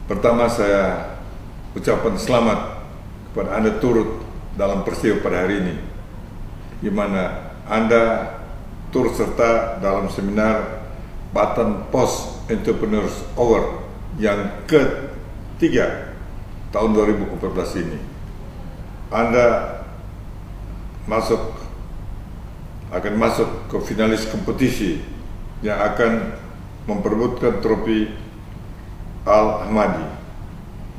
Pertama, saya ucapkan selamat kepada Anda turut dalam peristiwa pada hari ini, di mana Anda turut serta dalam seminar Batam Post Entrepreneurs Award yang ketiga tahun 2014 ini. Anda akan masuk ke finalis kompetisi yang akan memperebutkan trofi Al-Ahmadi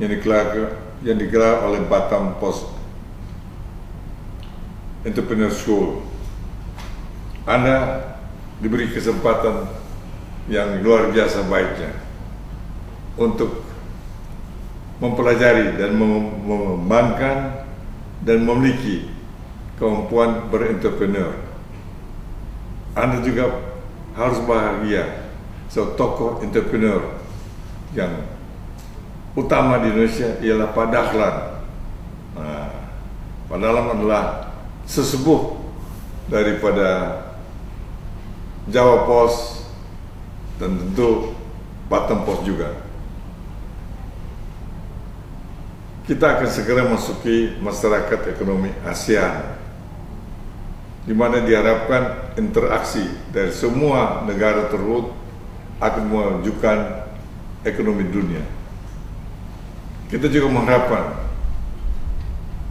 yang digelar oleh Batam Post Entrepreneur School. Anda diberi kesempatan yang luar biasa baiknya untuk mempelajari dan mengembangkan dan memiliki kemampuan berentrepreneur. Anda juga harus bahagia sebagai tokoh entrepreneur yang utama di Indonesia ialah Pak Dahlan. Pak Dahlan adalah sesepuh daripada Jawa Post dan tentu Batam Post juga. Kita akan segera masuki masyarakat ekonomi ASEAN, di mana diharapkan interaksi dari semua negara tersebut akan memajukan ekonomi dunia. Kita juga mengharapkan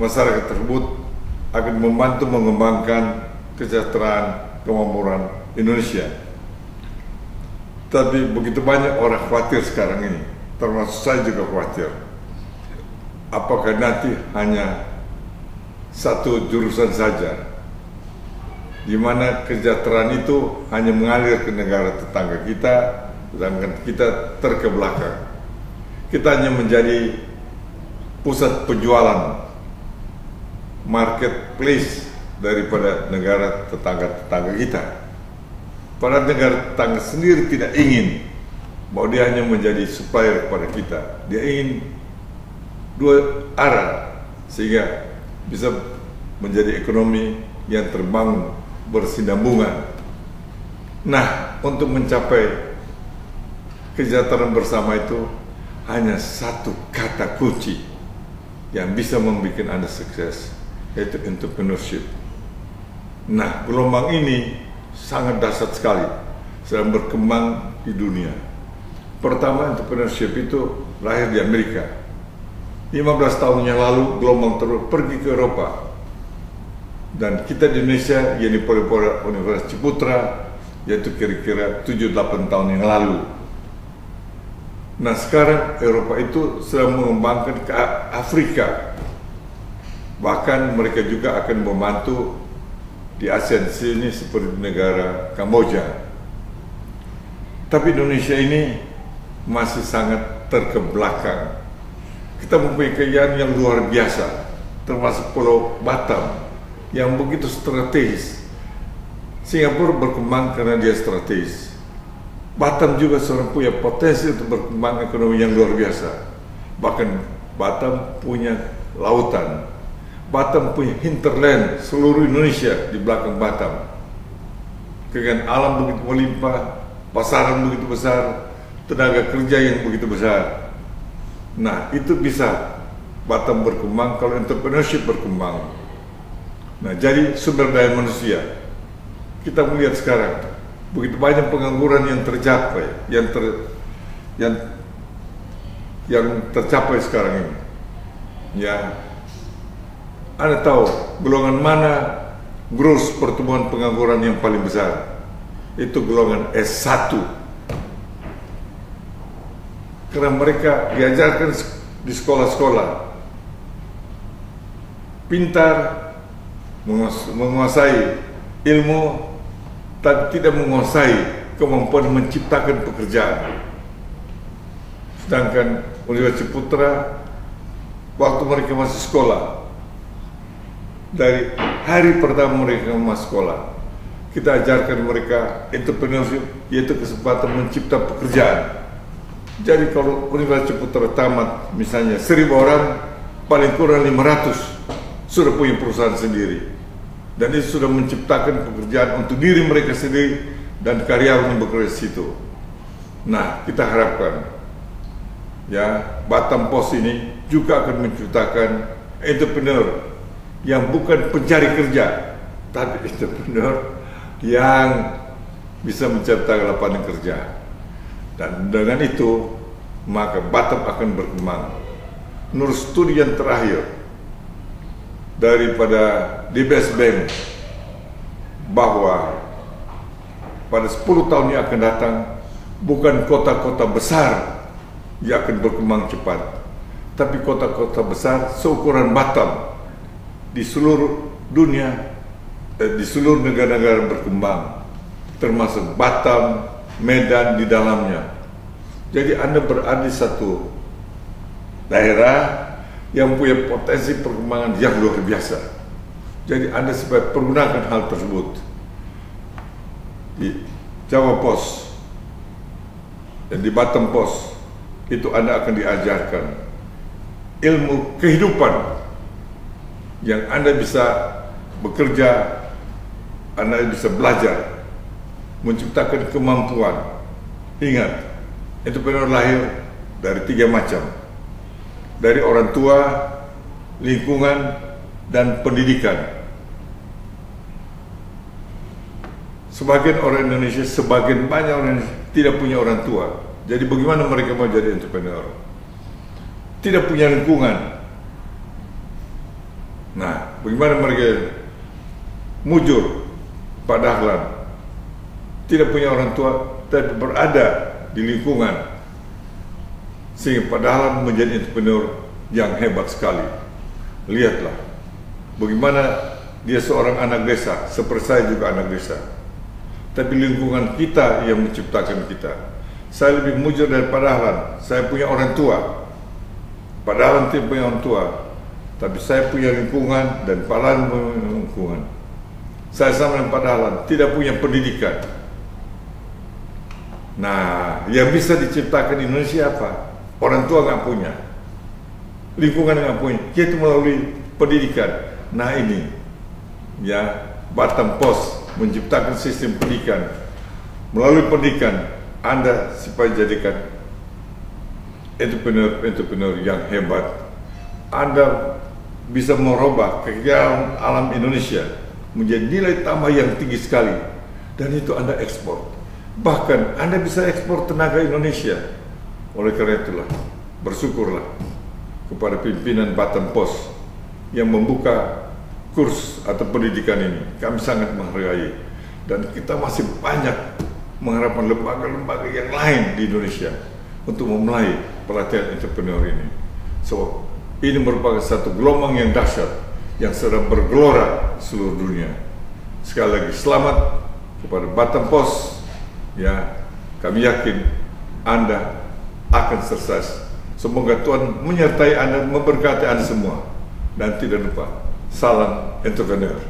masyarakat tersebut akan membantu mengembangkan kesejahteraan kemakmuran Indonesia. Tapi begitu banyak orang khawatir sekarang ini, termasuk saya juga khawatir. Apakah nanti hanya satu jurusan saja, di mana kesejahteraan itu hanya mengalir ke negara tetangga kita, sedangkan kita terkebelakang. Kita hanya menjadi pusat penjualan, marketplace daripada negara tetangga-tetangga kita. Padahal negara tetangga sendiri tidak ingin bahwa dia hanya menjadi supplier kepada kita. Dia ingin dua arah sehingga bisa menjadi ekonomi yang terbangun bersinambungan. Nah, untuk mencapai kesejahteraan bersama itu hanya satu kata kunci yang bisa membuat Anda sukses, yaitu entrepreneurship. Nah, gelombang ini sangat dahsyat sekali sedang berkembang di dunia. Pertama, entrepreneurship itu lahir di Amerika. 15 tahun yang lalu gelombang terus pergi ke Eropa, dan kita di Indonesia yang dipelopori Universitas Ciputra, yaitu kira-kira 7-8 tahun yang lalu. Nah, sekarang Eropa itu sedang mengembangkan ke Afrika. Bahkan mereka juga akan membantu di ASEAN sini seperti negara Kamboja. Tapi Indonesia ini masih sangat terkebelakang. Kita mempunyai kekayaan yang luar biasa, termasuk Pulau Batam yang begitu strategis. Singapura berkembang karena dia strategis. Batam juga seorang punya potensi untuk berkembang ekonomi yang luar biasa. Bahkan Batam punya lautan. Batam punya hinterland seluruh Indonesia di belakang Batam. Kekayaan alam begitu melimpah, pasaran begitu besar, tenaga kerja yang begitu besar. Nah, itu bisa Batam berkembang kalau entrepreneurship berkembang. Nah, jadi sumber daya manusia. Kita melihat sekarang begitu banyak pengangguran yang tercapai, yang tercapai sekarang ini. Ya, Anda tahu golongan mana gross pertumbuhan pengangguran yang paling besar? Itu golongan S1. Karena mereka diajarkan di sekolah-sekolah pintar, menguasai ilmu, tapi tidak menguasai kemampuan menciptakan pekerjaan. Sedangkan Universitas Ciputra, waktu mereka masih sekolah, dari hari pertama mereka masuk sekolah, kita ajarkan mereka entrepreneurship, yaitu kesempatan mencipta pekerjaan. Jadi kalau Universitas Ciputra tamat misalnya 1000 orang, paling kurang 500 sudah punya perusahaan sendiri. Dan itu sudah menciptakan pekerjaan untuk diri mereka sendiri dan karyawan yang bekerja di situ. Nah, kita harapkan ya, Batam Pos ini juga akan menciptakan entrepreneur yang bukan pencari kerja, tapi entrepreneur yang bisa menciptakan lapangan kerja. Dan dengan itu maka Batam akan berkembang. Menurut studi yang terakhir daripada DBS Bank, bahwa pada 10 tahun yang akan datang bukan kota-kota besar yang akan berkembang cepat, tapi kota-kota besar seukuran Batam di seluruh dunia, di seluruh negara-negara berkembang, termasuk Batam, Medan di dalamnya. Jadi Anda berada di satu daerah yang punya potensi perkembangan yang luar biasa. Jadi Anda supaya pergunakan hal tersebut. Di Jawa Pos dan di Batam Pos itu Anda akan diajarkan ilmu kehidupan yang Anda bisa bekerja, Anda bisa belajar, menciptakan kemampuan. Ingat, entrepreneur lahir dari 3 macam, dari orang tua, lingkungan, dan pendidikan. Sebagian orang Indonesia, sebagian banyak orang Indonesia tidak punya orang tua. Jadi bagaimana mereka mau jadi entrepreneur? Tidak punya lingkungan. Nah, bagaimana mereka mujur padahal tidak punya orang tua, tapi berada di lingkungan, sehingga padahal menjadi entrepreneur yang hebat sekali. Lihatlah bagaimana dia seorang anak desa, seperti saya juga anak desa, tapi lingkungan kita yang menciptakan kita. Saya lebih mujur daripada Ahlan. Saya punya orang tua, padahal tidak punya orang tua, tapi saya punya lingkungan dan Ahlan punya lingkungan. Saya sama dengan Ahlan, tidak punya pendidikan. Nah, yang bisa diciptakan di Indonesia apa? Orang tua nggak punya, lingkungan nggak punya, yaitu melalui pendidikan. Nah ini, ya, Batam Pos menciptakan sistem pendidikan. Melalui pendidikan, Anda supaya jadikan entrepreneur yang hebat. Anda bisa merubah kekayaan alam Indonesia menjadi nilai tambah yang tinggi sekali, dan itu Anda ekspor. Bahkan Anda bisa ekspor tenaga Indonesia. Oleh karena itulah, bersyukurlah kepada pimpinan Batam Pos yang membuka kurs atau pendidikan ini. Kami sangat menghargai, dan kita masih banyak mengharapkan lembaga-lembaga yang lain di Indonesia untuk memulai pelatihan entrepreneur ini. So, ini merupakan satu gelombang yang dahsyat yang sedang bergelora seluruh dunia. Sekali lagi selamat kepada Batam Pos. Ya, kami yakin Anda akan sukses. Semoga Tuhan menyertai Anda, memberkati Anda semua. Dan tidak lupa, salam entrepreneur.